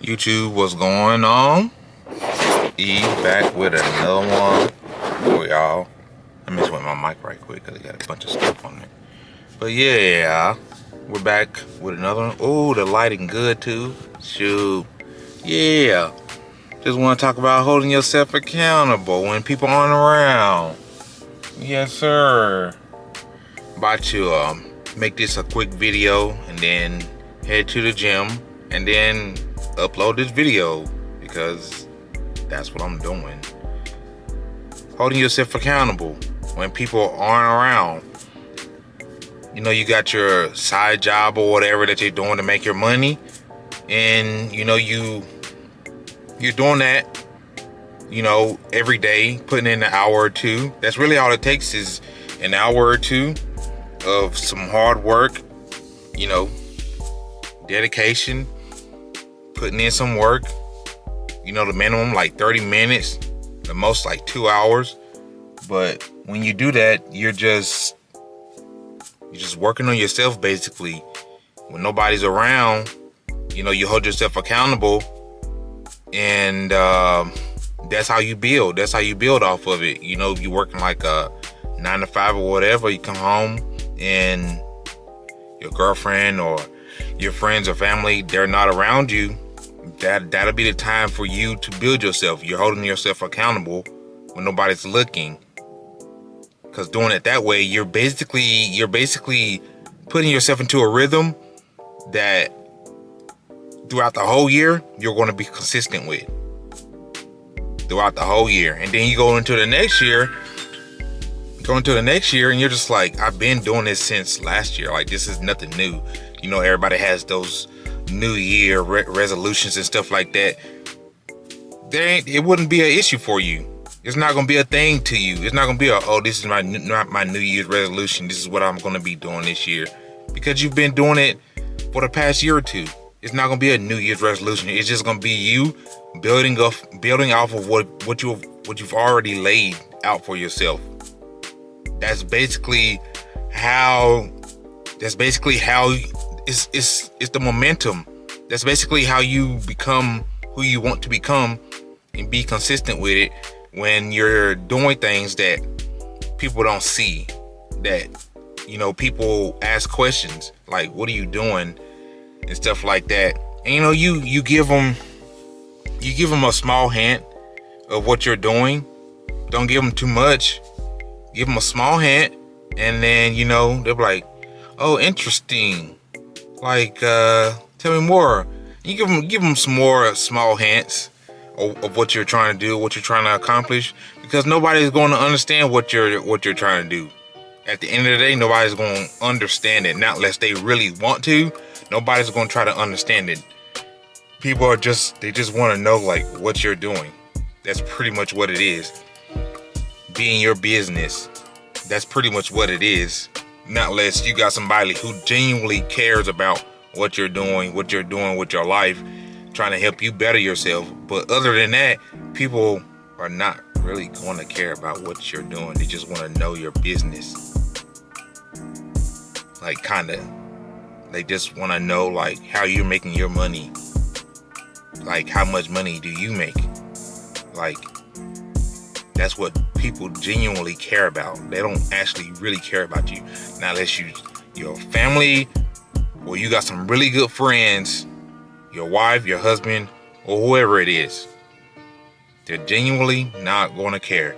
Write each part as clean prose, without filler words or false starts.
YouTube, what's going on? E back with another one for y'all. Let me switch my mic right quick because it got a bunch of stuff on it. But yeah, we're back with another one. Oh, the lighting good too. Shoot. Yeah. Just want to talk about holding yourself accountable when people aren't around. Yes, sir. About to make this a quick video and then head to the gym and then upload this video because that's what I'm doing. Holding yourself accountable when people aren't around. You know, you got your side job or whatever that you're doing to make your money, and you know you're doing that, you know, every day, putting in an hour or two. That's really all it takes is an hour or two of some hard work, you know, dedication, putting in some work. You know, the minimum like 30 minutes, the most like 2 hours. But when you do that, you're just working on yourself basically. When nobody's around, you know, you hold yourself accountable, and that's how you build. That's how you build off of it. You know, you're working like a 9 to 5 or whatever. You come home and your girlfriend or your friends or family, they're not around you. That'll be the time for you to build yourself. You're holding yourself accountable when nobody's looking. Because doing it that way, you're basically putting yourself into a rhythm that throughout the whole year you're going to be consistent with. Throughout the whole year, and then you go into the next year. And you're just like, I've been doing this since last year. Like, this is nothing new. You know, everybody has those New Year resolutions and stuff like that. It wouldn't be an issue for you. It's not gonna be a thing to you. It's not gonna be this is my New Year's resolution. This is what I'm gonna be doing this year, because you've been doing it for the past year or two. It's not gonna be a New Year's resolution. It's just gonna be you building off of what you've already laid out for yourself. That's basically how. It's the momentum. That's basically how you become who you want to become and be consistent with it when you're doing things that people don't see. That, you know, people ask questions like, what are you doing? And stuff like that. And you know, you give them a small hint of what you're doing. Don't give them too much. Give them a small hint, and then, you know, they'll be like, oh, interesting. Like, tell me more. You give them some more small hints of what you're trying to do, what you're trying to accomplish, because nobody's going to understand what you're trying to do. At the end of the day, nobody's going to understand it, not unless they really want to. Nobody's going to try to understand it. People just want to know like what you're doing. That's pretty much what it is. Being your business. That's pretty much what it is. Not unless you got somebody who genuinely cares about what you're doing with your life, trying to help you better yourself. But other than that, people are not really going to care about what you're doing. They just want to know your business. Like, kind of. They just want to know like how you're making your money. Like, how much money do you make? Like, that's what people genuinely care about. They don't actually really care about you. Now, unless your family, or you got some really good friends, your wife, your husband, or whoever it is, they're genuinely not going to care.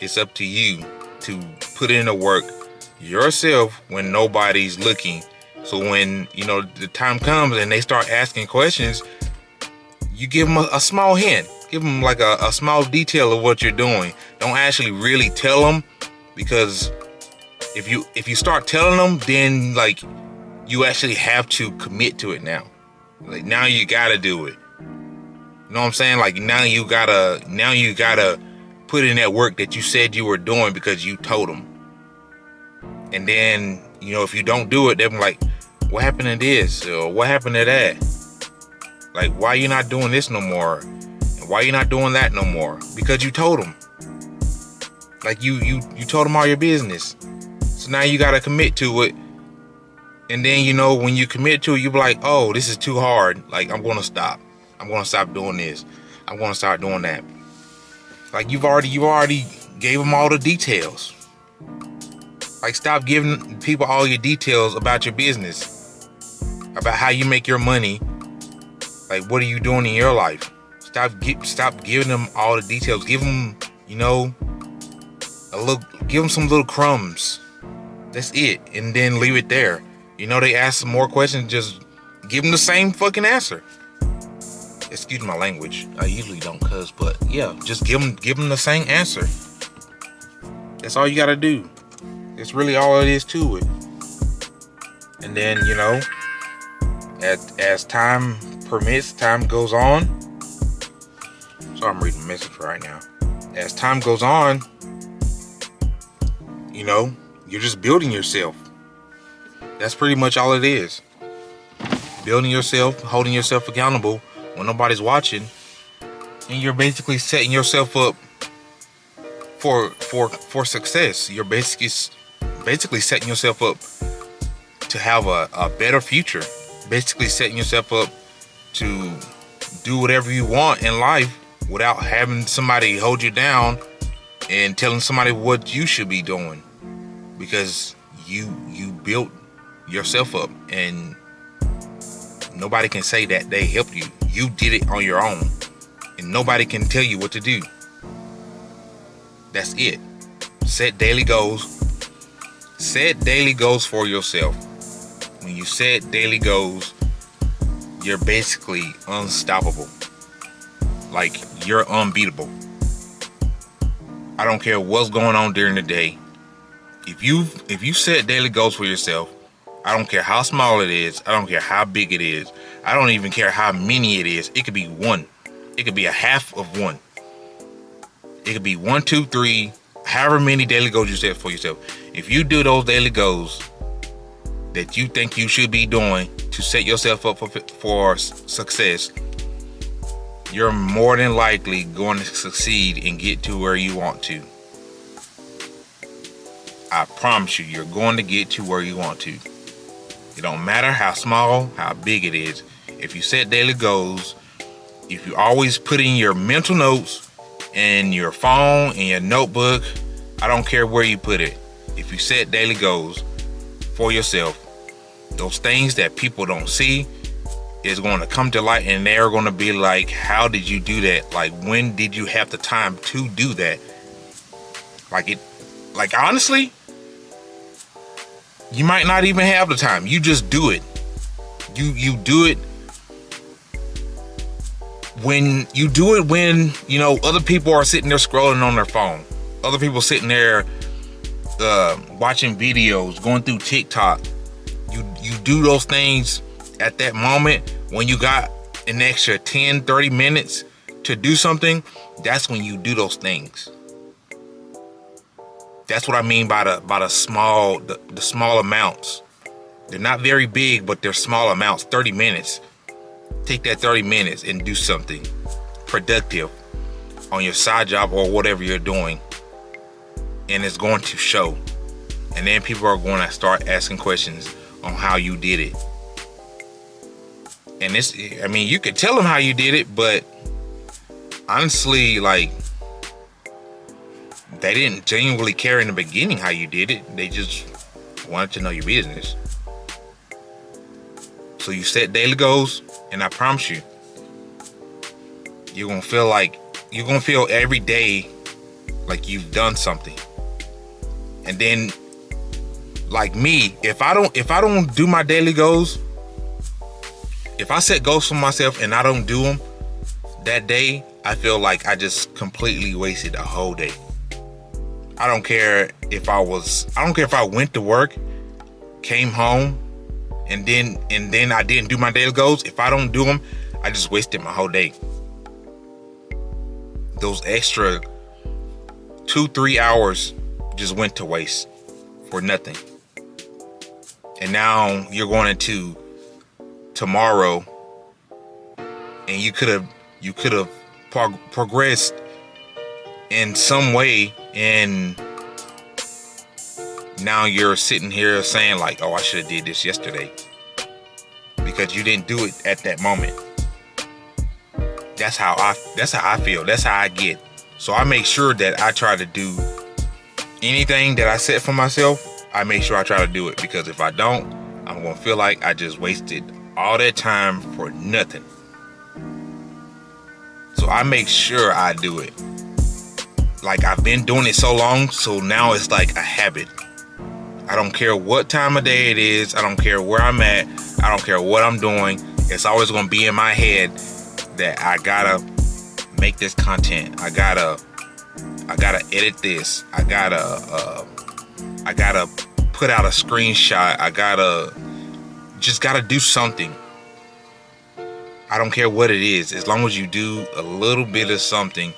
It's up to you to put in the work yourself when nobody's looking. So when, you know, the time comes and they start asking questions, you give them a small hint. Give them like a small detail of what you're doing. Don't actually really tell them, because if you start telling them, then like you actually have to commit to it now. Like, now you gotta do it. You know what I'm saying? Like, now you gotta put in that work that you said you were doing because you told them. And then, you know, if you don't do it, they're like, what happened to this? Or what happened to that? Like, why you not doing this no more? Why you not doing that no more? Because you told them. Like, you told them all your business. So now you gotta commit to it. And then, you know, when you commit to it, you be like, oh, this is too hard. Like, I'm gonna stop. I'm gonna stop doing this. I'm gonna start doing that. Like you already gave them all the details. Like stop giving people all your details about your business, about how you make your money. Like what are you doing in your life? Stop giving them all the details. Give them, give them some little crumbs. That's it, and then leave it there. They ask some more questions, just give them the same fucking answer. Excuse my language. I usually don't cuss, but yeah, just give them the same answer. That's all you gotta do. That's really all it is to it. And then, as time permits, time goes on. So I'm reading a message right now. As time goes on, you're just building yourself. That's pretty much all it is. Building yourself, holding yourself accountable when nobody's watching, and you're basically setting yourself up for success. You're basically setting yourself up to have a better future. Basically setting yourself up to do whatever you want in life without having somebody hold you down and telling somebody what you should be doing, because you built yourself up, and nobody can say that they helped you. You did it on your own, and nobody can tell you what to do. That's it. Set daily goals. Set daily goals for yourself. When you set daily goals, you're basically unstoppable. Like, you're unbeatable. I don't care what's going on during the day. If you set daily goals for yourself, I don't care how small it is. I don't care how big it is. I don't even care how many it is. It could be one. It could be a half of one. It could be 1, 2, 3, however many daily goals you set for yourself. If you do those daily goals that you think you should be doing to set yourself up for success, you're more than likely going to succeed and get to where you want to. I promise you're going to get to where you want to. It don't matter how small, how big it is. If you set daily goals, if you always put in your mental notes in your phone, in your notebook, I don't care where you put it. If you set daily goals for yourself, those things that people don't see is going to come to light, and they're going to be like, how did you do that? Like, when did you have the time to do that? Like honestly, you might not even have the time. You just do it. You do it when other people are sitting there scrolling on their phone. Other people sitting there watching videos, going through TikTok. You do those things at that moment when you got an extra 10, 30 minutes to do something. That's when you do those things. That's what I mean by the small amounts. They're not very big, but they're small amounts. 30 minutes. Take that 30 minutes and do something productive on your side job or whatever you're doing. And it's going to show. And then people are going to start asking questions on how you did it. And you could tell them how you did it, but honestly, like, they didn't genuinely care in the beginning how you did it. They just wanted to know your business. So you set daily goals, and I promise you, you're gonna feel every day like you've done something. And then, like me, if I don't do my daily goals, if I set goals for myself and I don't do them that day, I feel like I just completely wasted a whole day. I don't care if I went to work, came home, and then I didn't do my daily goals. If I don't do them, I just wasted my whole day. Those extra 2-3 hours just went to waste for nothing. And now you're going into tomorrow, and you could have progressed in some way, and now you're sitting here saying like, oh, I should have did this yesterday, because you didn't do it at that moment. That's how I feel. That's how I get. So I make sure that I try to do anything that I set for myself. I make sure I try to do it, because if I don't, I'm gonna feel like I just wasted all that time for nothing. So I make sure I do it. Like, I've been doing it so long, so now it's like a habit. I don't care what time of day it is. I don't care where I'm at. I don't care what I'm doing. It's always gonna be in my head that I gotta make this content. I gotta edit this. I gotta put out a screenshot. I gotta do something. I don't care what it is. As long as you do a little bit of something,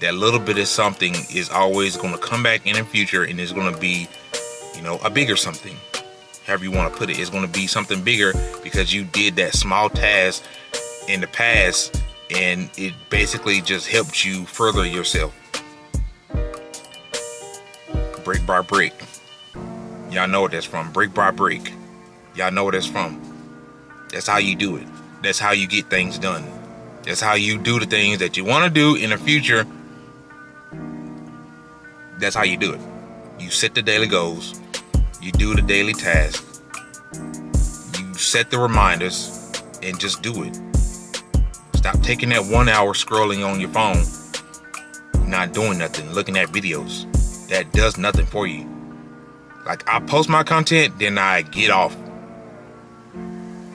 that little bit of something is always going to come back in the future, and it's going to be, a bigger something. However you want to put it, it's going to be something bigger because you did that small task in the past, and it basically just helped you further yourself. Brick by brick. Y'all know what that's from. Brick by brick. Y'all know what that's from. That's how you do it. That's how you get things done. That's how you do the things that you want to do in the future. That's how you do it. You set the daily goals. You do the daily tasks. You set the reminders and just do it. Stop taking that 1 hour scrolling on your phone, not doing nothing, looking at videos. That does nothing for you. Like, I post my content, then I get off.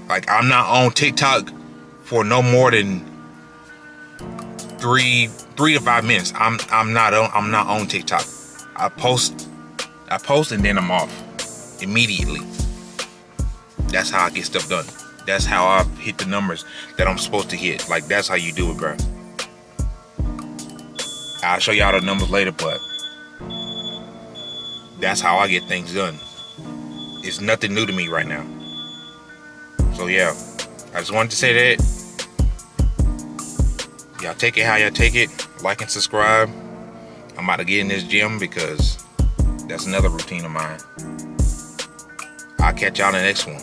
Like, I'm not on TikTok for no more than 3 to 5 minutes. I'm not on TikTok. I post and then I'm off immediately. That's how I get stuff done. That's how I hit the numbers that I'm supposed to hit. Like, that's how you do it, bro. I'll show y'all the numbers later, but that's how I get things done. It's nothing new to me right now. So yeah, I just wanted to say that. Y'all take it how y'all take it. Like and subscribe. I'm about to get in this gym because that's another routine of mine. I'll catch y'all in the next one.